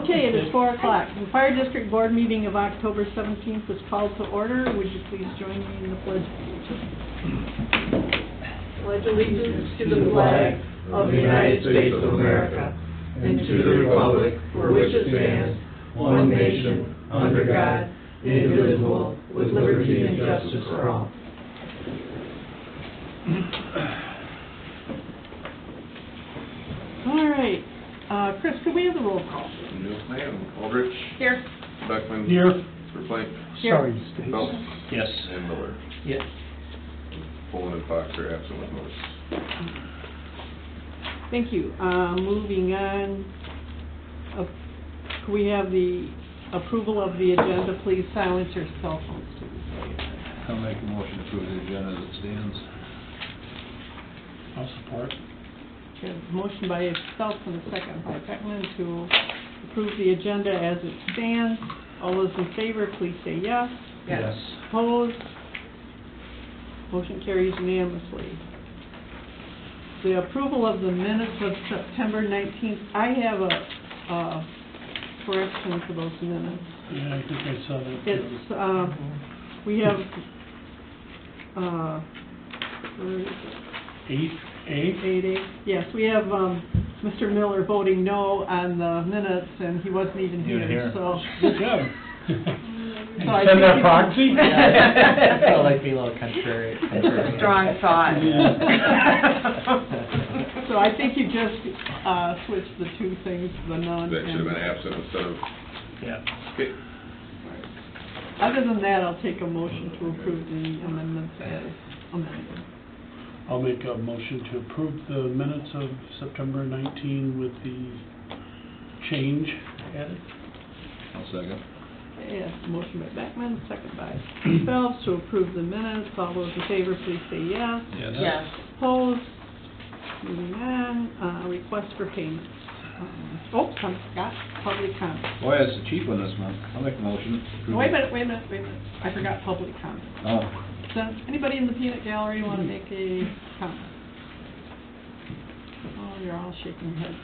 Okay, it is 4 o'clock. The Fire District Board meeting of October 17th is called to order. Would you please join me in the pledge? Pledge allegiance to the flag of the United States of America and to the republic for which it stands, one nation, under God, indivisible, with liberty and justice for all. All right. Chris, could we have the roll call? Yes, ma'am. Aldrich. Here. Beckman. Here. Verplank. Here. Sorry, Stacy. Phelps. Yes. And Miller. Yes. Pullen and Fox are absent with notice. Thank you. Moving on, could we have the approval of the agenda? Please silence your cell phones, please. I'll make a motion to approve the agenda as it stands. I'll support. Okay, motion by Phelps and a second by Beckman to approve the agenda as it stands. All those in favor, please say yes. Yes. Opposed? Motion carries unanimously. The approval of the minutes of September 19th. I have a correction for those minutes. Yeah, I think I saw that. It's, we have, where is it? 8A? 8A. Yes, we have Mr. Miller voting no on the minutes, and he wasn't even here, so. Good job. So I Send think that you- proxy? I felt like being a little contrary. Strong thought. So I think you just switched the two things, the none That should have and... been absent instead of, Yeah. okay. Other than that, I'll take a motion to approve the amendments as amended. I'll make a motion to approve the minutes of September 19 with the change added. I'll second. Yes, motion by Beckman, second by Phelps to approve the minutes. All those in favor, please say yes. Yes. Opposed? Moving on, request for payment. Oh, I forgot public comment. Boy, that's a cheap one this month. I'll make a motion. to approve Wait a it. minute. I forgot public comment. Oh, Does anybody in the peanut gallery want to make a comment? Oh, you're all shaking your heads.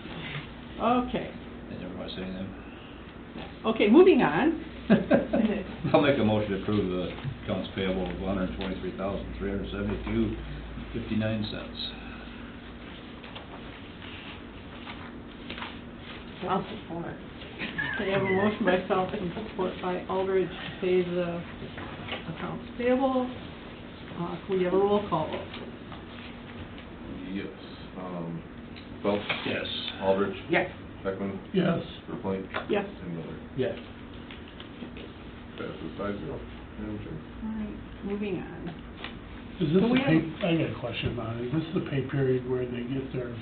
Okay. I never want to say anything. Okay, moving on. I'll make a motion to approve the accounts payable of $123,372.59. I'll support. Okay, I have a motion by Phelps and support by Aldridge to pay the accounts payable. Can we have a roll call vote? Yes. Phelps. Yes. Aldrich. Yes. Beckman. Yes. Verplank. Yes. And Miller. Yes. Passes 5-0. Madam Chair. All right, moving on. Is this So we the have- pay, I got a question about it. Is this the pay period where they get their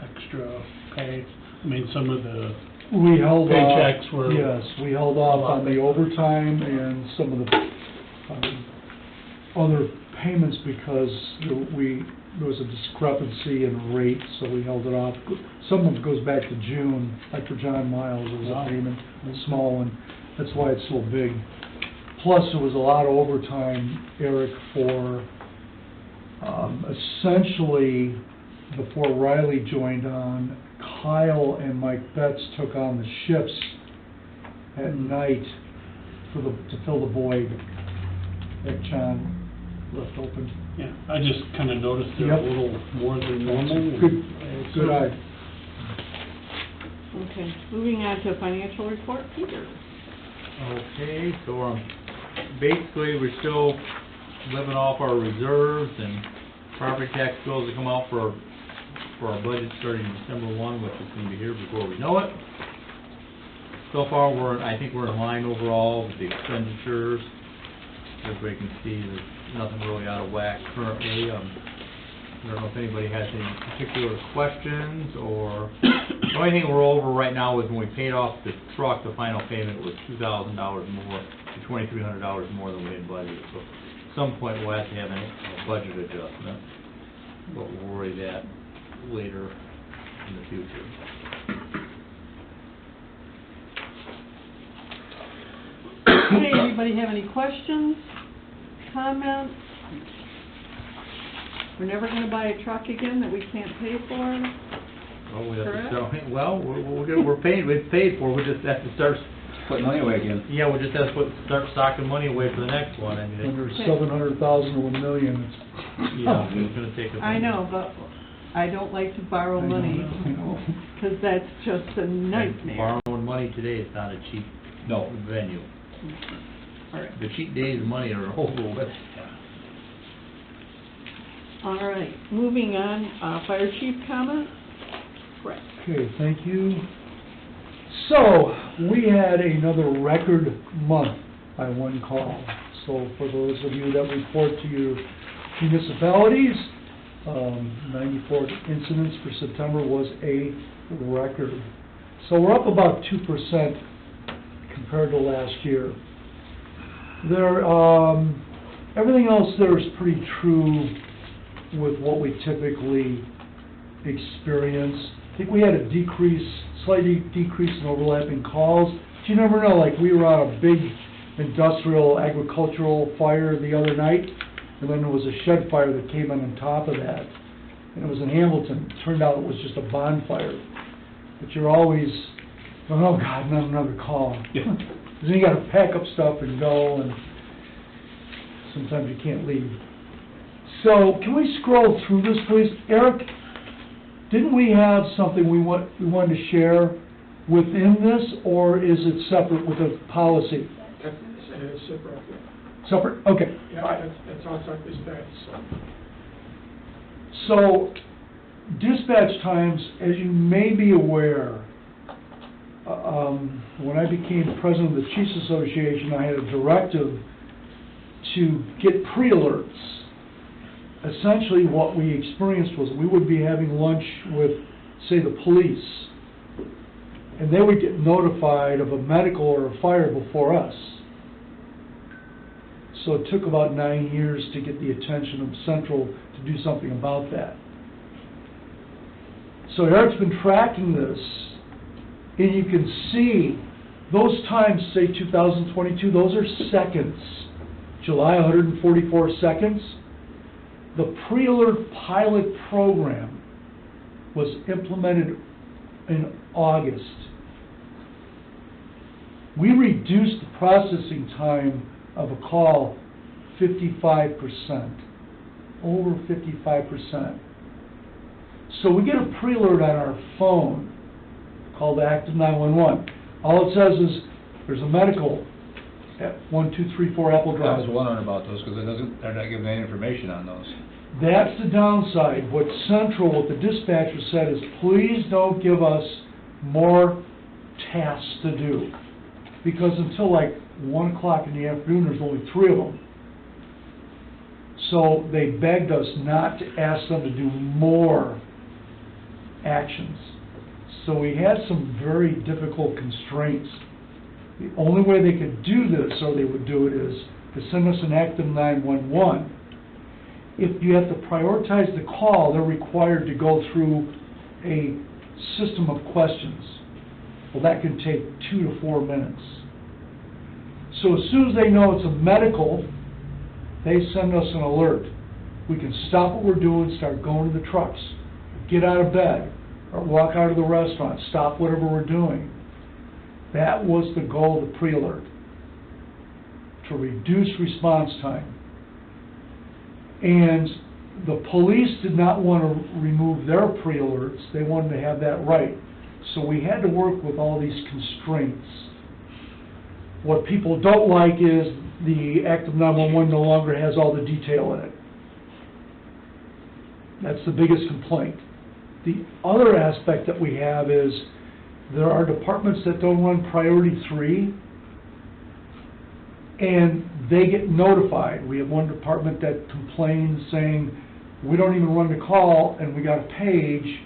extra pay? I mean, some of the We held off. paychecks were... Yes, we held off on the overtime and some of the other payments because there was a discrepancy in rate, so we held it off. Some of it goes back to June, like for John Miles, there was Wow. a payment, a small one, that's why it's so big. Plus, there was a lot of overtime, Eric, for essentially, before Riley joined on, Kyle and Mike Betts took on the shifts at night to fill the void that John left open. Yeah, I just kind of noticed they're a Yep. little more than normal. Good eye. Okay, moving on to financial report, Peter. Okay, so basically, we're still living off our reserves and property tax bills that come out for our budget starting December 1, which is going to be here before we know it. So far, I think we're in line overall with the expenditures. Everybody can see there's nothing really out of whack currently. I don't know if anybody has any particular questions, or the only thing we're over right now is when we paid off the truck, the final payment was $2,000 more, to $2,300 more than we had budgeted. So at some point we'll have to have a budget adjustment, but we'll worry that later in the future. Okay, anybody have any questions, comments? We're never gonna buy a truck again that we can't pay for? Well, we have to Correct? start, well, we're paying, we've paid for, it. We just have to start, Put money away again. yeah, we just have to start stocking money away for the next one, I mean, Under 700,000 to $1 million, yeah, it's gonna take a. I know, but I don't like to borrow money, I know. because that's just a nightmare. Borrowing money today is not a cheap No. venue. All right. The cheap days of money are over with. All right, moving on, fire chief comment? Correct. Okay, thank you. So, we had another record month by one call. So for those of you that report to your municipalities, 94 incidents for September was a record. So we're up about 2% compared to last year. There, everything else there is pretty true with what we typically experience. I think we had a slight decrease in overlapping calls. But you never know, like we were on a big industrial agricultural fire the other night, and then there was a shed fire that came in on top of that. And it was in Hamilton. It turned out it was just a bonfire. But you're always, oh God, not another call. Yeah. Then you gotta pack up stuff and go, and sometimes you can't leave. So, can we scroll through this, please? Eric, didn't we have something we wanted to share within this, or is it separate with the policy? It's separate. Separate? Okay. Yeah, that's outside dispatch, so. So, dispatch times, as you may be aware, when I became president of the Chiefs Association, I had a directive to get pre-alerts. Essentially, what we experienced was we would be having lunch with, say, the police, and they would get notified of a medical or a fire before us. So it took about 9 years to get the attention of Central to do something about that. So Eric's been tracking this, and you can see those times, say 2022, those are seconds. July, 144 seconds. The pre-alert pilot program was implemented in August. We reduced the processing time of a call 55%, over 55%. So we get a pre-alert on our phone called Active 911. All it says is, there's a medical at 1234 Apple I Drive. was wondering about those, because they're not giving any information on those. That's the downside. What Central, what the dispatcher said is, please don't give us more tasks to do. Because until like 1 o'clock in the afternoon, there's only 3 of them. So they begged us not to ask them to do more actions. So we had some very difficult constraints. The only way they could do this, or they would do it, is to send us an Active 911. If you have to prioritize the call, they're required to go through a system of questions. Well, that can take 2 to 4 minutes. So as soon as they know it's a medical, they send us an alert. We can stop what we're doing, start going to the trucks, get out of bed, or walk out of the restaurant, stop whatever we're doing. That was the goal of the pre-alert, to reduce response time. And the police did not want to remove their pre-alerts. They wanted to have that right. So we had to work with all these constraints. What people don't like is the Active 911 no longer has all the detail in it. That's the biggest complaint. The other aspect that we have is there are departments that don't run priority 3, and they get notified. We have one department that complains saying, we don't even run the call, and we got a page,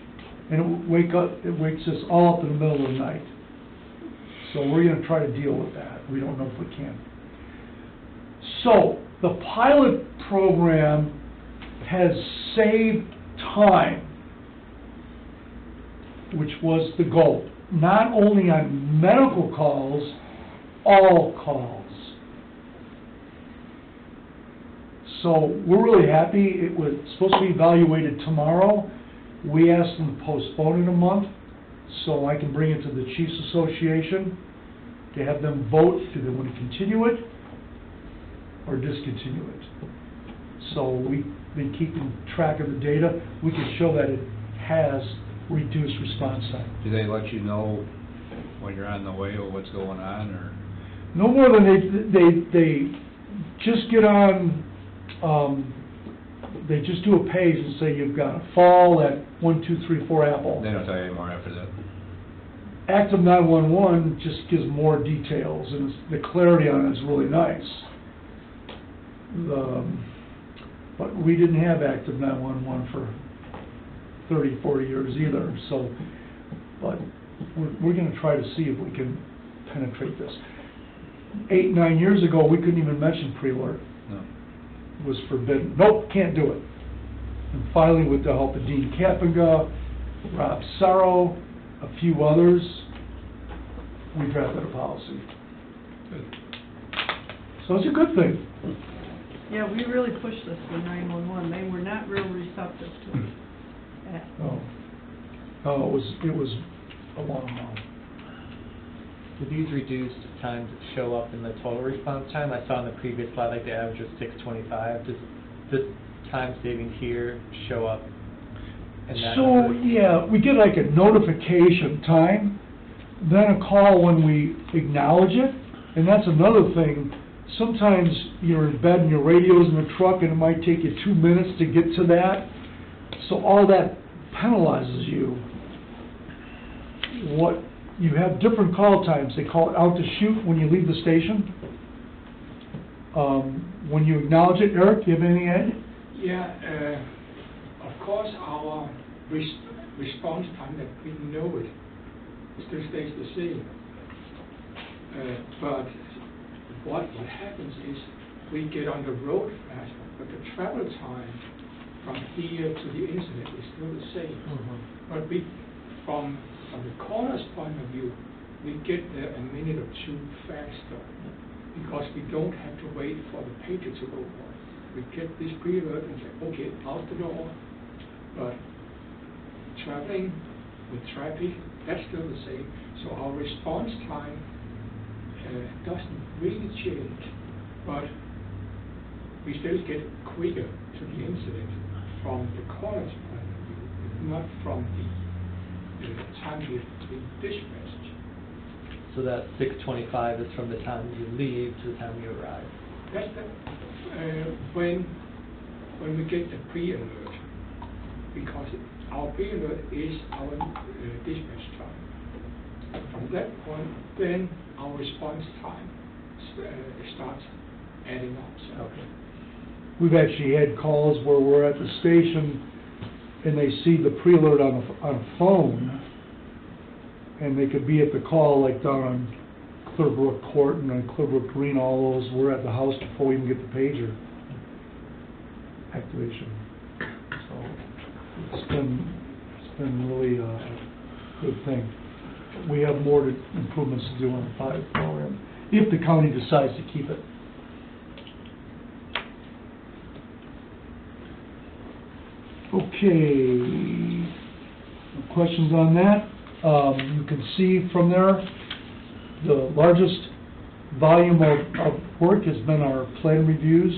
and it wakes us all up in the middle of the night. So we're going to try to deal with that. We don't know if we can. So the pilot program has saved time, which was the goal. Not only on medical calls, all calls. So we're really happy. It was supposed to be evaluated tomorrow. We asked them to postpone it a month, so I can bring it to the Chiefs Association to have them vote, do they want to continue it or discontinue it. So we've been keeping track of the data. We can show that it has reduced response time. Do they let you know when you're on the way or what's going on, or? No more than they just get on, they just do a page and say you've got a fall at 1, 2, 3, 4 Apple. They don't tell you anymore after that? Active 911 just gives more details, and the clarity on it is really nice. But we didn't have Active 911 for 30, 40 years either, so, but we're going to try to see if we can penetrate this. 8, 9 years ago, we couldn't even mention pre-alert. No. It was forbidden. Nope, can't do it. And finally, with the help of Dean Kappenga, Rob Sarro, a few others, we drafted a policy. So it's a good thing. Yeah, we really pushed this for 911. They were not real receptive to it. No, it was a long month. Do these reduced times show up in the total response time? I saw in the previous slide, like the average was 6:25. Does this time saving here show up in that So, number? yeah, we get like a notification time, then a call when we acknowledge it, and that's another thing. Sometimes you're in bed and your radio's in the truck and it might take you 2 minutes to get to that. So all that penalizes you. What, you have different call times. They call it out to shoot when you leave the station. When you acknowledge it, Eric, do you have anything to add? Yeah, of course, our response time that we know it still stays the same. But what happens is we get on the road faster, but the travel time from here to the incident is still the same. But we, from the caller's point of view, we get there a minute or two faster because we don't have to wait for the pager to go on. We get this pre-alert and say, okay, out the door. But traveling with traffic, that's still the same. So our response time doesn't really change, but we still get quicker to the incident from the caller's point of view, not from the time we've been dispatched. So that 6:25 is from the time you leave to the time you arrive. That's when we get the pre-alert, because our pre-alert is our dispatch time. From that point, then our response time starts adding up. So. Okay. We've actually had calls where we're at the station and they see the pre-alert on a phone, and they could be at the call like down on Clearbrook Court and on Clearbrook Green, all those, we're at the house before we even get the pager activation. So it's been really a good thing. We have more improvements to do on the 5 program, if the county decides to keep it. Okay, questions on that? You can see from there, the largest volume of work has been our plan reviews,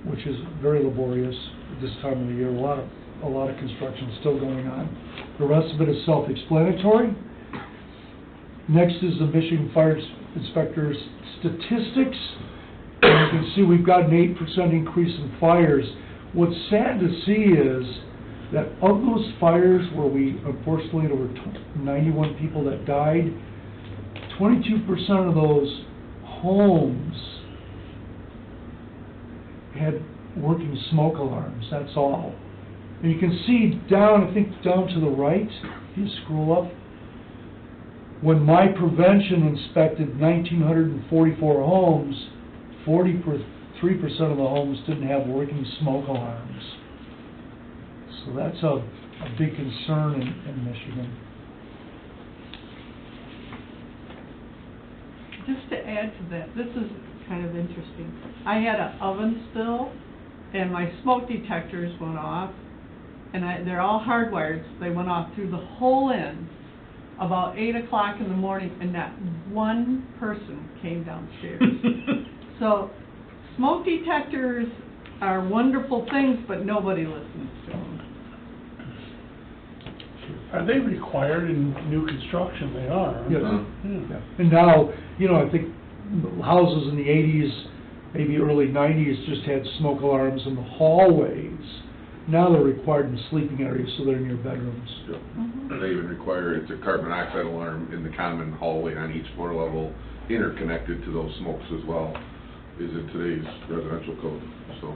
which is very laborious at this time of the year. A lot of construction still going on. The rest of it is self-explanatory. Next is the Michigan Fire Inspector's statistics. And you can see we've got an 8% increase in fires. What's sad to see is that of those fires where we, unfortunately, there were 91 people that died, 22% of those homes had working smoke alarms, that's all. And you can see down, I think down to the right, if you scroll up, when My Prevention inspected 1,944 homes, 43% of the homes didn't have working smoke alarms. So that's a big concern in Michigan. Just to add to that, this is kind of interesting. I had an oven spill, and my smoke detectors went off, and they're all hardwired, so they went off through the whole end about 8 o'clock in the morning, and not one person came downstairs. So, smoke detectors are wonderful things, but nobody listens to them. Are they required in new construction? They are. Yes. Yeah. And now, you know, I think houses in the 80s, maybe early 90s, just had smoke alarms in the hallways. Now they're required in the sleeping areas, so they're in your bedrooms. They even require, it's a carbon monoxide alarm in the common hallway on each floor level, interconnected to those smokes as well, is in today's residential code. So,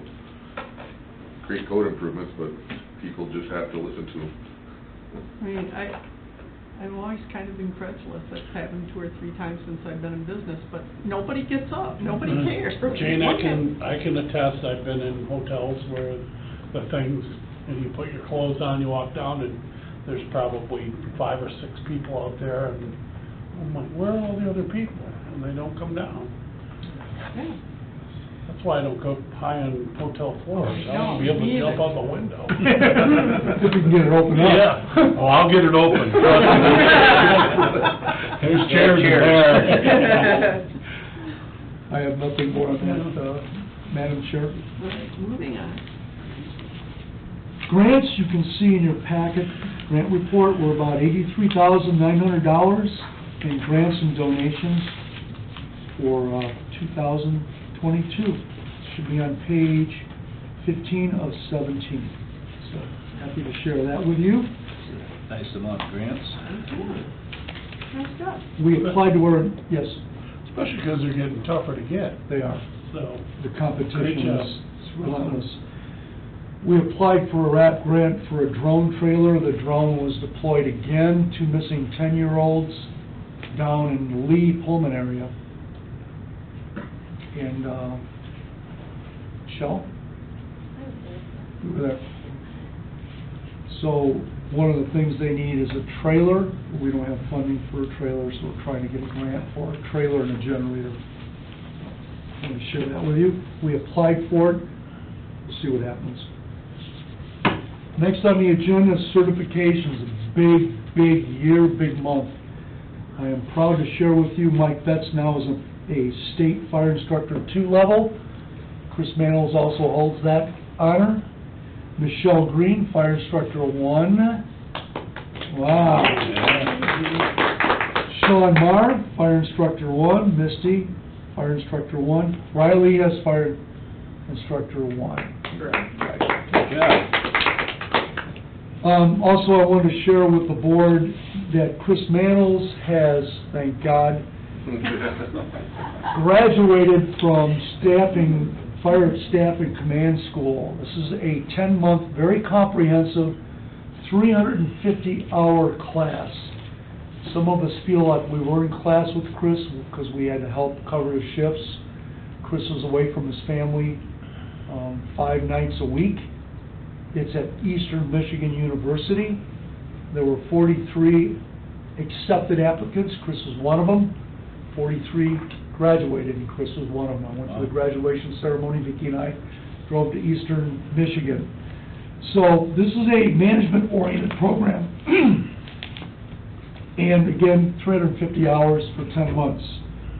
great code improvements, but people just have to listen to them. I mean, I'm always kind of incredulous. That's happened 2 or 3 times since I've been in business, but nobody gets up, nobody cares. Jane, I can attest, I've been in hotels where the things, and you put your clothes on, you walk down, and there's probably 5 or 6 people out there, and I'm like, where are all the other people? And they don't come down. Yeah. That's why I don't go high on hotel floors. I want to be No, able to me jump either. out the window. If we can get it open up. Yeah, oh, I'll get it open. There's chairs in there. I have nothing more on that, Madam Chair. All right, moving on. Grants, you can see in your packet, grant report, were about $83,900 in grants and donations for 2022. Should be on page 15 of 17. So, happy to share that with you. Nice amount of grants. Nice job. We applied to our, yes, Especially because they're getting tougher to get, they are. so. The Great competition job. is relentless. We applied for a RAP grant for a drone trailer. The drone was deployed again, 2 missing 10-year-olds down in the Lee Pullman area. And, Shell? You were there. So, one of the things they need is a trailer. We don't have funding for a trailer, so we're trying to get a grant for a trailer and a generator. I want to share that with you. We applied for it. We'll see what happens. Next on the agenda is certifications. A big year, big month. I am proud to share with you Mike Betts now is a state fire instructor 2 level. Chris Manels also holds that honor. Michelle Green, fire instructor 1. Wow. Sean Marr, fire instructor 1. Misty, fire instructor 1. Riley has fire instructor 1. Good job. Also, I wanted to share with the board that Chris Manels has, thank God, graduated from fire staffing command school. This is a 10-month, very comprehensive, 350-hour class. Some of us feel like we were in class with Chris because we had to help cover his shifts. Chris was away from his family 5 nights a week. It's at Eastern Michigan University. There were 43 accepted applicants. Chris was one of them. 43 graduated, and Chris was one of them. I went to the graduation ceremony. Vicki and I drove to Eastern Michigan. So this is a management-oriented program. And again, 350 hours for 10 months.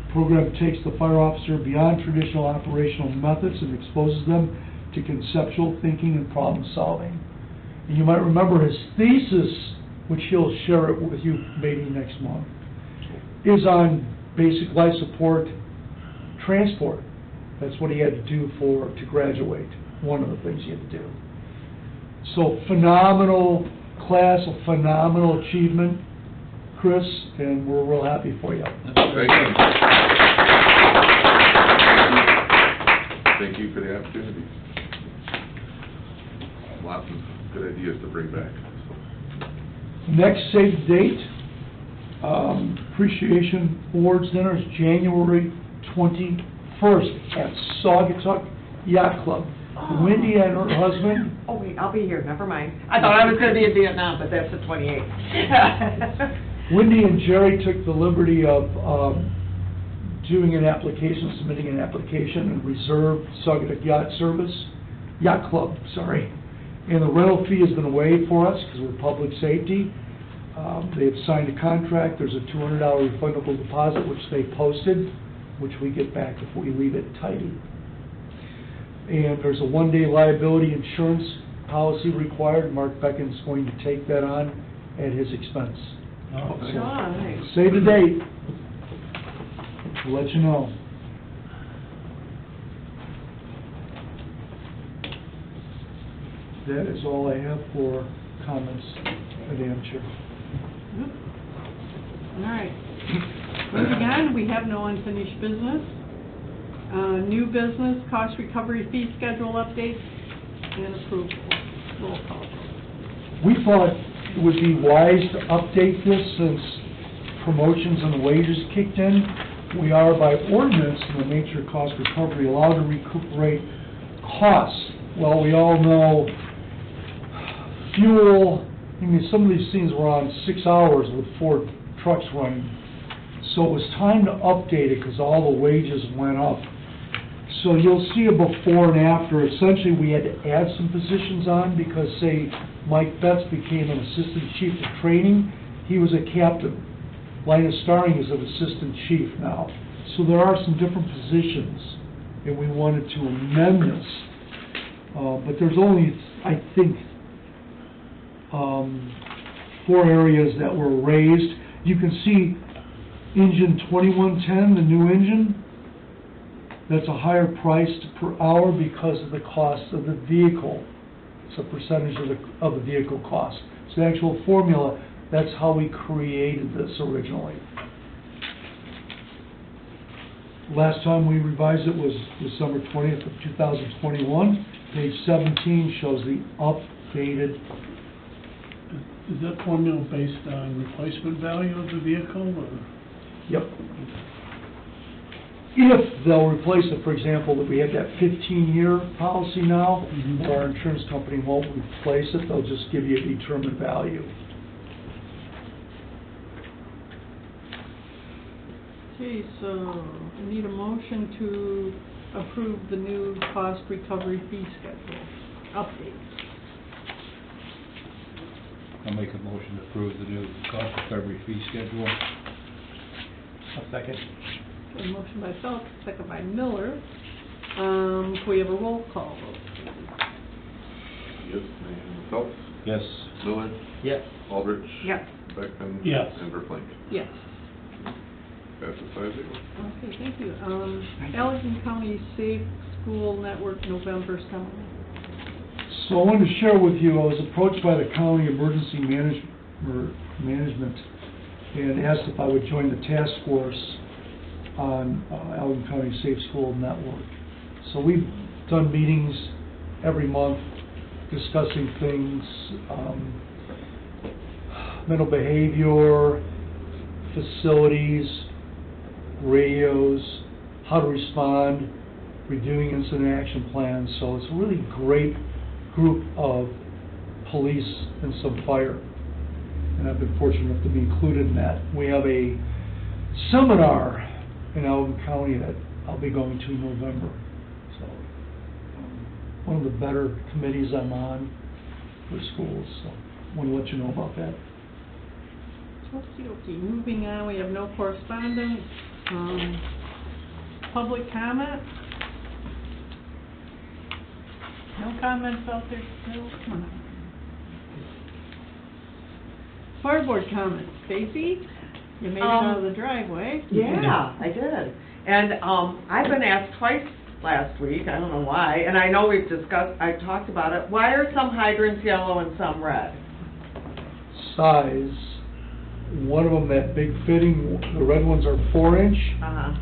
The program takes the fire officer beyond traditional operational methods and exposes them to conceptual thinking and problem solving. And you might remember his thesis, which he'll share it with you maybe next month, is on basic life support transport. That's what he had to do to graduate, one of the things he had to do. So phenomenal class, a phenomenal achievement, Chris, and we're real happy for you. Thank you. Thank you for the opportunity. Lots of good ideas to bring back. Next save date, appreciation awards dinner is January 21st at Saugatuck Yacht Club. Wendy and her husband. Oh, wait, I'll be here, never mind. I thought I was gonna be in Vietnam, but that's the 28th. Wendy and Jerry took the liberty of doing an application, submitting an application and reserve Saugatuck Yacht Club, And the rental fee has been waived for us because we're public safety. They have signed a contract, there's a $200 refundable deposit, which they posted, which we get back if we leave it tidy. And there's a one-day liability insurance policy required. Mark Beckin's going to take that on at his expense. Oh, So, Nice. save the date. We'll let you know. That is all I have for comments, Madam Chair. All right. Moving on, we have no unfinished business. New business, cost recovery fee schedule updates and approval. Roll call. We thought it would be wise to update this since promotions and wages kicked in. We are by ordinance in the nature of cost recovery allowed to recuperate costs. Well, we all know fuel, I mean, some of these things were on 6 hours with 4 trucks running. So it was time to update it because all the wages went up. So you'll see a before and after. Essentially, we had to add some positions on because, say, Mike Betts became an assistant chief of training. He was a captain. Linus Starring is an assistant chief now. So there are some different positions, and we wanted to amend this. But there's only, I think, 4 areas that were raised. You can see engine 2110, the new engine. That's a higher price per hour because of the cost of the vehicle. It's a percentage of the vehicle cost. It's the actual formula. That's how we created this originally. Last time we revised it was December 20th of 2021. Page 17 shows the updated. Is that formula based on replacement value of the vehicle, or? Yep. If they'll replace it, for example, that we have that 15-year policy now, Mhm. our insurance company won't replace it, they'll just give you a determined value. Okay, so I need a motion to approve the new cost recovery fee schedule update. I'll make a motion to approve the new cost recovery fee schedule. A second. A motion by Phelps, second by Miller. Can we have a roll call vote? Yes, and Phelps, Yes. Miller, Yes. Aldrich. Yes. Beckman. Yes. And Verplank. Yes. Passes 5-0. Okay, thank you. Allegan County Safe School Network November Seminar. So I wanted to share with you, I was approached by the county emergency management and asked if I would join the task force on Allegan County Safe School Network. So we've done meetings every month discussing things, mental behavior, facilities, radios, how to respond, reviewing incident action plans. So it's a really great group of police and some fire. And I've been fortunate enough to be included in that. We have a seminar in Allegan County that I'll be going to in November. So, one of the better committees I'm on for schools, so I want to let you know about that. Okay, moving on, we have no correspondence. Public comment? No comments out there, no, come on. Cardboard comments, Stacy? You made it out of the driveway. Yeah, I did. And, I've been asked twice last week, I don't know why, and I know we've discussed, I talked about it. Why are some hydrants yellow and some red? Size, one of them, that big fitting, the red ones are 4-inch, Uh-huh.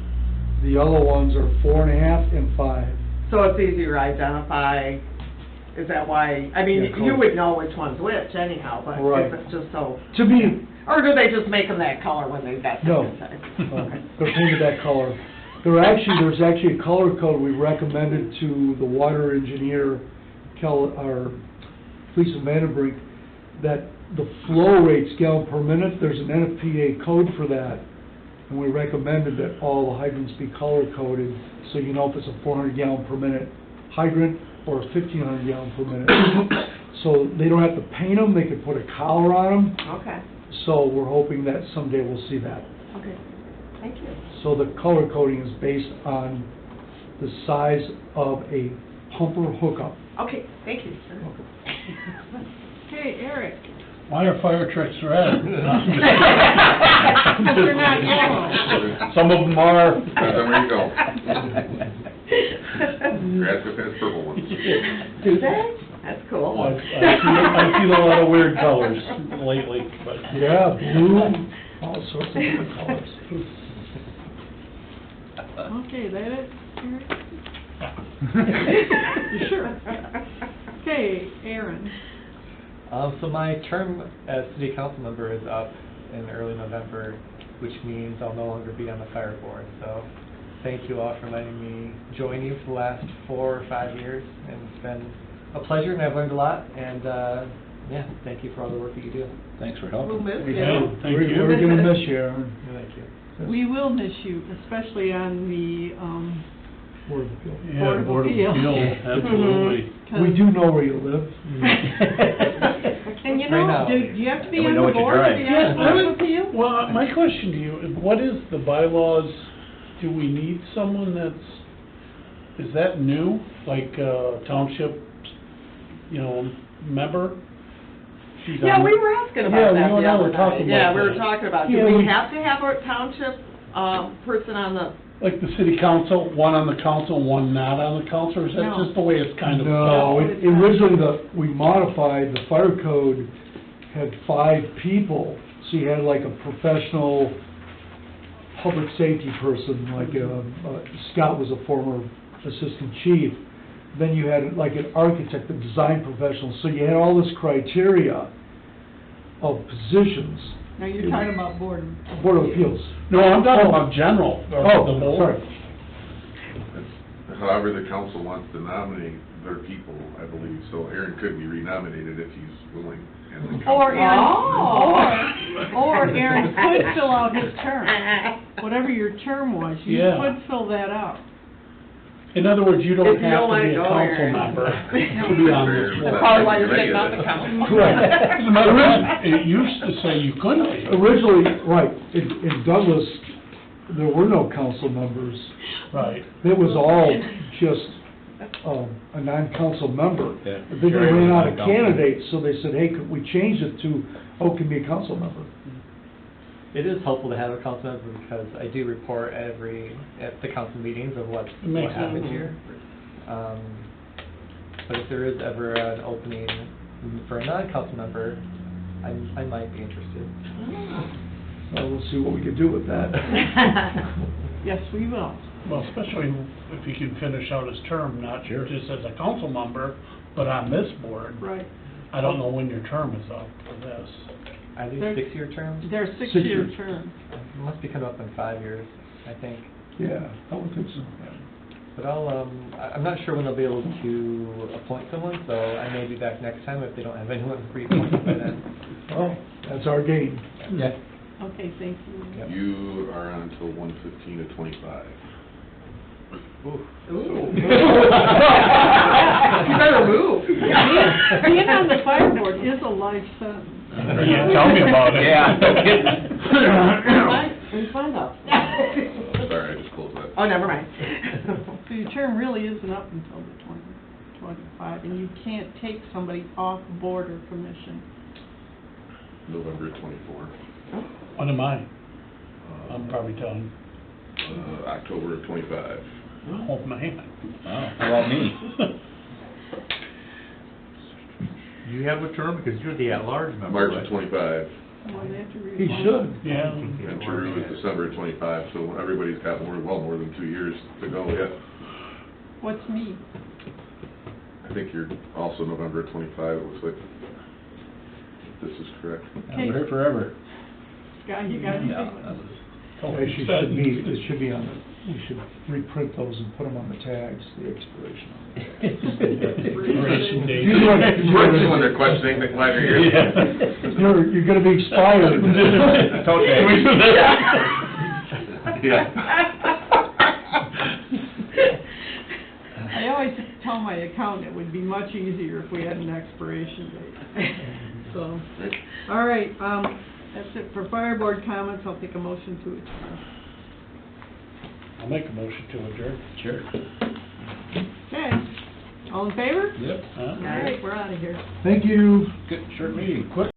the yellow ones are 4.5 and 5. So it's easier to identify, is that why, I mean, Yeah, you would know which one's which anyhow, but Right. is it just so? To me, Or do they just make them that color when they, that's No. what they say? Okay. they're painted that color. There's actually a color code we recommended to the water engineer, our Lisa Vandenbrink, that the flow rates gallon per minute, there's an NFPA code for that. And we recommended that all the hydrants be color coded, so you know if it's a 400 gallon per minute hydrant or 1,500 gallon per minute. So they don't have to paint them, they could put a collar on them, Okay, so we're hoping that someday we'll see that. okay, thank you. So the color coding is based on the size of a pumper hookup. Okay, thank you, sir. Okay, Eric. Why are fire trucks red? Because they're not yellow. Some of them are. Depends on where you go. Nebraska has purple ones. Do they? That's cool. I've seen a lot of weird colors lately, but. Yeah, blue, all sorts of different colors. Okay, that it, Eric? You sure? Okay, Aaron. So my term as city council member is up in early November, which means I'll no longer be on the fire board. So thank you all for letting me join you for the last 4 or 5 years, and it's been a pleasure, and I've learned a lot. And yeah, thank you for all the work that you do. Thanks for We'll helping. miss Yeah, you. thank We're you. gonna miss you, Aaron. Thank you. We will miss you, especially on the, Board of Appeals. Yeah, Board of Board of Appeals. Appeals, absolutely. 'cause- We do know where you live. And you Right know, now. do you have to be And we on know the what you board to drive. be Yeah, on the Board of Appeals? Well, my question to you, what is the bylaws, do we need someone that's, is that new? Like, township, member? She's Yeah, on- we were asking Yeah, about that you and the I other were talking night. Yeah, about we were that. talking about, Yeah, do we we- have to have a township, person on the, Like the city council, one on the council, one not on the council, or is that No. just the way it's kind of? No, Yeah. originally we modified, the fire code had 5 people, so you had like a professional public safety person, like Scott was a former assistant chief. Then you had like an architect, a design professional, so you had all this criteria of positions. Now, you're talking about Board of. Board of Appeals. No, I'm talking about general, or the Oh, board. sorry. However, the council wants to nominate their people, I believe, so Aaron could be renominated if he's willing. And the council- Or Aaron, Oh. or Aaron could fill out his term. Whatever your term was, you Yeah. could fill that out. In other words, you If don't you have don't to wanna be a go, council Aaron. member to be on this board. That's probably why you're Right. sitting on the council. Correct. As a matter of fact, it used to say you couldn't be. Originally, right, in Douglas, there were no council members. Right. It was all just a non-council member. Yeah. But then they Sure, ran out of non-council. candidates, so they said, hey, could we change it to, oh, can be a council member? It is helpful to have a council member because I do report at the council meetings of what makes happens sense. here. But if there is ever an opening for a non-council member, I might be interested. So we'll see what we can do with that. Yes, we will. Well, especially if he can finish out his term, not just as a council member, but on this board. Right. I don't know when your term is up for this. Are these They're- 6-year terms? They're Six-year. six-year terms. It must be coming up in 5 years, I think. Yeah, I would think so. But I'm not sure when they'll be able to appoint someone, so I may be back next time if they don't have anyone reappointed by then. Oh, that's our game. Yeah. Okay, thank you. Yep. You are on until 1/15/25. Ooh. You better move. Being on the fire board is a life sentence. Yeah, tell me about it. Yeah, no kidding. It's fun though. Sorry, I just closed that. Oh, never mind. So your term really isn't up until the 2025, and you can't take somebody off board or commission. November 24. What am I? I'm probably telling, October 25. oh, man. Wow, how about me? You have a term because you're the at-large member. March right? of 25. Well, they have to He reapply. should. Yeah. And Drew is December 25, so everybody's got more than 2 years to go yet. What's me? I think you're also November 25, it looks like. This is correct. We're here forever. Scott, you got anything? Yeah, that was- Actually, it should be on the, we should reprint those and put them on the tags, the expiration. Expiration date. You know what- you know what- When they're questioning, they glad you're here. You're gonna be expired. Okay. Yeah. I always tell my accountant it would be much easier if we had an expiration date. So, all right, that's it for fire board comments. I'll take a motion to adjourn. I'll make a motion to adjourn. Sure. Okay, all in favor? Yep. All right, we're out of here. Thank you. Good, short meeting, quick.